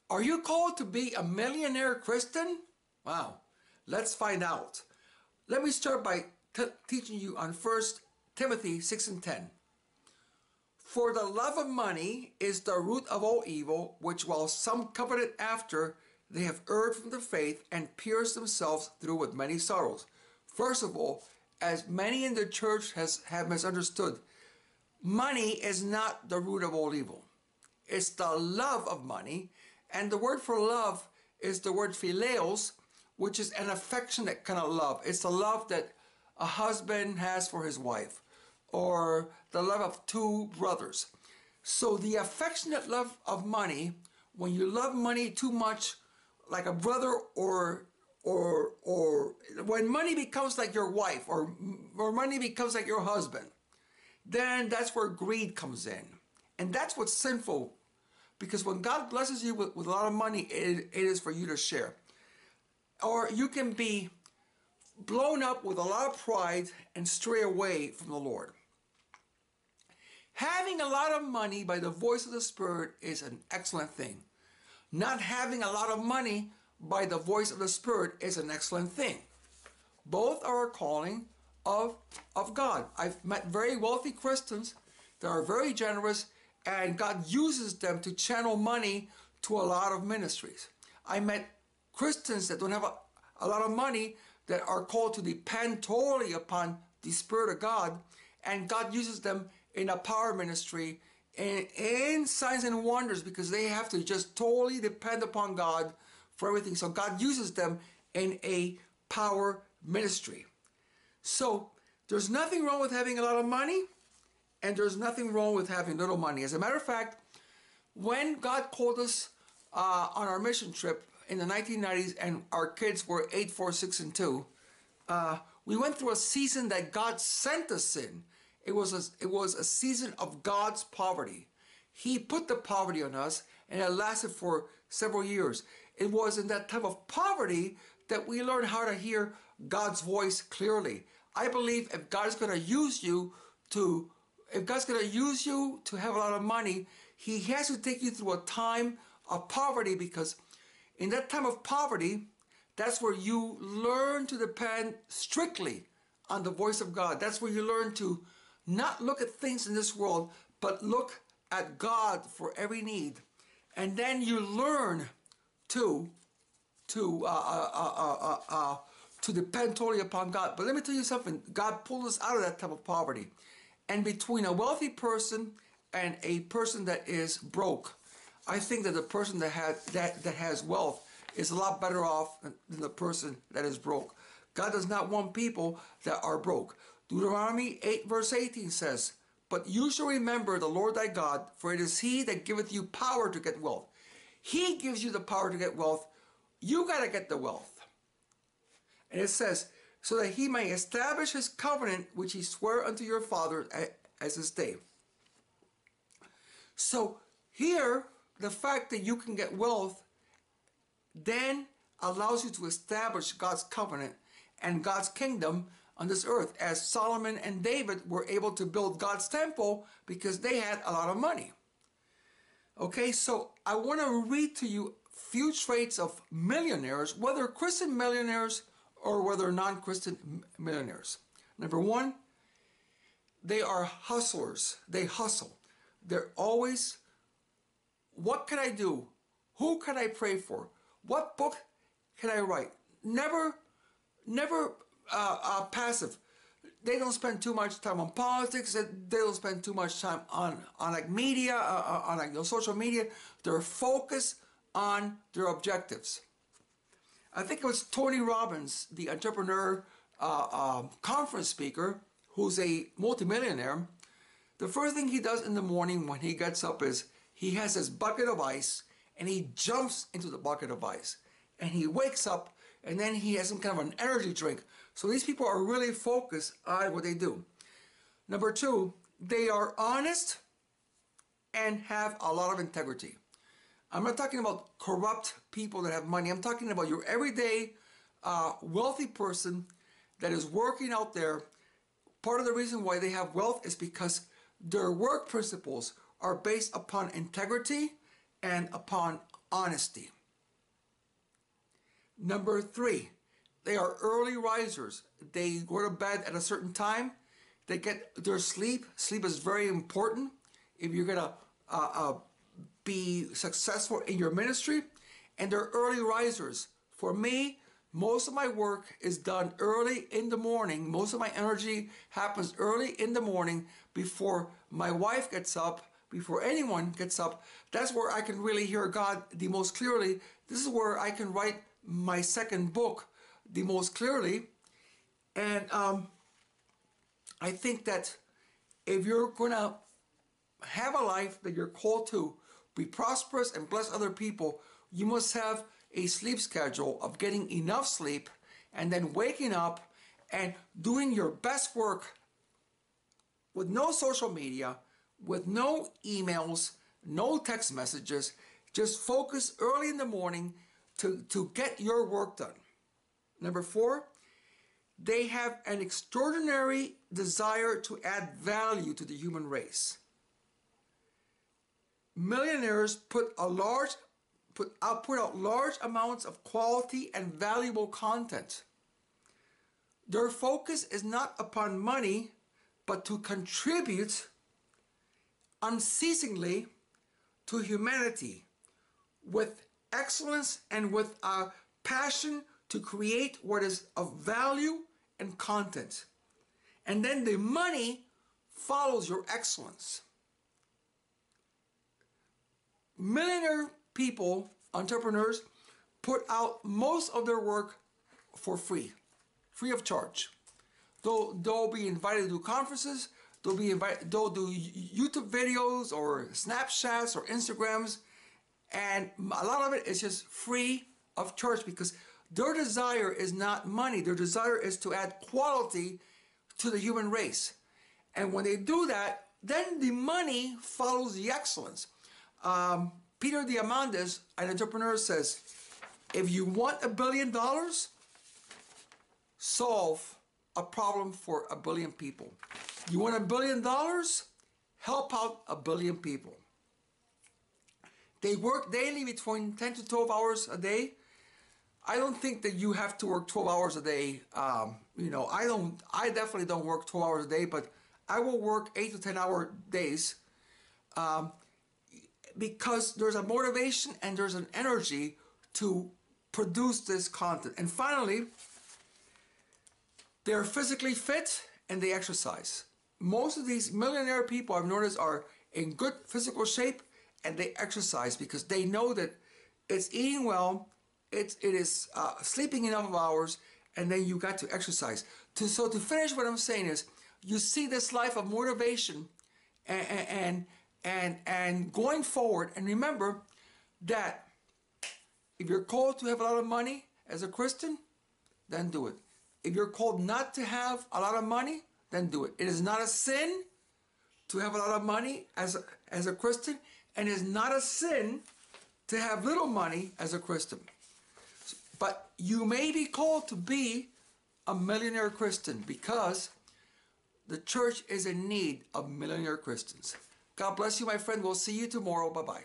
Are you called to be a millionaire Christian? Wow, let's find out. Let me start by teaching you on 1 Timothy 6 and 10. For the love of money is the root of all evil, which while some coveted after, they have erred from the faith and pierced themselves through with many sorrows. First of all, as many in the church have misunderstood, money is not the root of all evil. It's the love of money, and the word for love is the word phileos, which is an affectionate kind of love. It's the love that a husband has for his wife, or the love of two brothers. So the affectionate love of money, when you love money too much, like a brother, or when money becomes like your wife, or money becomes like your husband, then that's where greed comes in. And that's what's sinful, because when God blesses you with a lot of money, it is for you to share. Or you can be blown up with a lot of pride and stray away from the Lord. Having a lot of money by the voice of the Spirit is an excellent thing. Not having a lot of money by the voice of the Spirit is an excellent thing. Both are a calling of God. I've met very wealthy Christians that are very generous, and God uses them to channel money to a lot of ministries. I met Christians that don't have a lot of money that are called to depend totally upon the Spirit of God, and God uses them in a power ministry and in signs and wonders, because they have to just totally depend upon God for everything. So God uses them in a power ministry. So there's nothing wrong with having a lot of money, and there's nothing wrong with having little money. As a matter of fact, when God called us on our mission trip in the 1990s, and our kids were 8, 4, 6, and 2, we went through a season that God sent us in. It was a season of God's poverty. He put the poverty on us, and it lasted for several years. It was in that time of poverty that we learned how to hear God's voice clearly. I believe if God's going to use you to have a lot of money, He has to take you through a time of poverty, because in that time of poverty, that's where you learn to depend strictly on the voice of God. That's where you learn to not look at things in this world, but look at God for every need. And then you learn to depend totally upon God. But let me tell you something. God pulled us out of that type of poverty. And between a wealthy person and a person that is broke, I think that the person that has wealth is a lot better off than the person that is broke. God does not want people that are broke. Deuteronomy 8 verse 18 says, "But you shall remember the Lord thy God, for it is He that giveth you power to get wealth." He gives you the power to get wealth. You got to get the wealth. And it says, "So that He may establish His covenant, which He sware unto your fathers as this day." So here, the fact that you can get wealth then allows you to establish God's covenant and God's kingdom on this earth, as Solomon and David were able to build God's temple because they had a lot of money. Okay, so I want to read to you a few traits of millionaires, whether Christian millionaires or whether non-Christian millionaires. Number one, they are hustlers. They hustle. They're always, what can I do? Who can I pray for? What book can I write? Never passive. They don't spend too much time on politics. They don't spend too much time on like media, on like social media. They're focused on their objectives. I think it was Tony Robbins, the entrepreneur conference speaker, who's a multimillionaire. The first thing he does in the morning when he gets up is he has his bucket of ice, and he jumps into the bucket of ice, and he wakes up, and then he has some kind of an energy drink. So these people are really focused on what they do. Number two, they are honest and have a lot of integrity. I'm not talking about corrupt people that have money. I'm talking about your everyday wealthy person that is working out there. Part of the reason why they have wealth is because their work principles are based upon integrity and upon honesty. Number 3, they are early risers. They go to bed at a certain time. They get their sleep. Sleep is very important if you're going to be successful in your ministry. And they're early risers. For me, most of my work is done early in the morning. Most of my energy happens early in the morning before my wife gets up, before anyone gets up. That's where I can really hear God the most clearly. This is where I can write my second book the most clearly. And I think that if you're going to have a life that you're called to be prosperous and bless other people, you must have a sleep schedule of getting enough sleep and then waking up and doing your best work with no social media, with no emails, no text messages. Just focus early in the morning to get your work done. Number 4, they have an extraordinary desire to add value to the human race. Millionaires put out large amounts of quality and valuable content. Their focus is not upon money, but to contribute unceasingly to humanity with excellence and with a passion to create what is of value and content. And then the money follows your excellence. Millionaire people, entrepreneurs, put out most of their work for free of charge. They'll be invited to do conferences, they'll do YouTube videos or Snapchats or Instagrams, and a lot of it is just free of charge because their desire is not money. Their desire is to add quality to the human race. And when they do that, then the money follows the excellence. Peter Diamandis, an entrepreneur, says, if you want $1 billion, solve a problem for 1 billion people. You want $1 billion? Help out 1 billion people. They work daily between 10 to 12 hours a day. I don't think that you have to work 12 hours a day. I definitely don't work 12 hours a day, but I will work 8 to 10 hour days because there's a motivation and there's an energy to produce this content. And finally, they're physically fit and they exercise. Most of these millionaire people I've noticed are in good physical shape and they exercise because they know that it's eating well, it is sleeping enough of hours, and then you got to exercise. So to finish, what I'm saying is, you see this life of motivation and going forward. And remember that if you're called to have a lot of money as a Christian, then do it. If you're called not to have a lot of money, then do it. It is not a sin to have a lot of money as a Christian, and it is not a sin to have little money as a Christian. But you may be called to be a millionaire Christian because the church is in need of millionaire Christians. God bless you, my friend. We'll see you tomorrow. Bye-bye.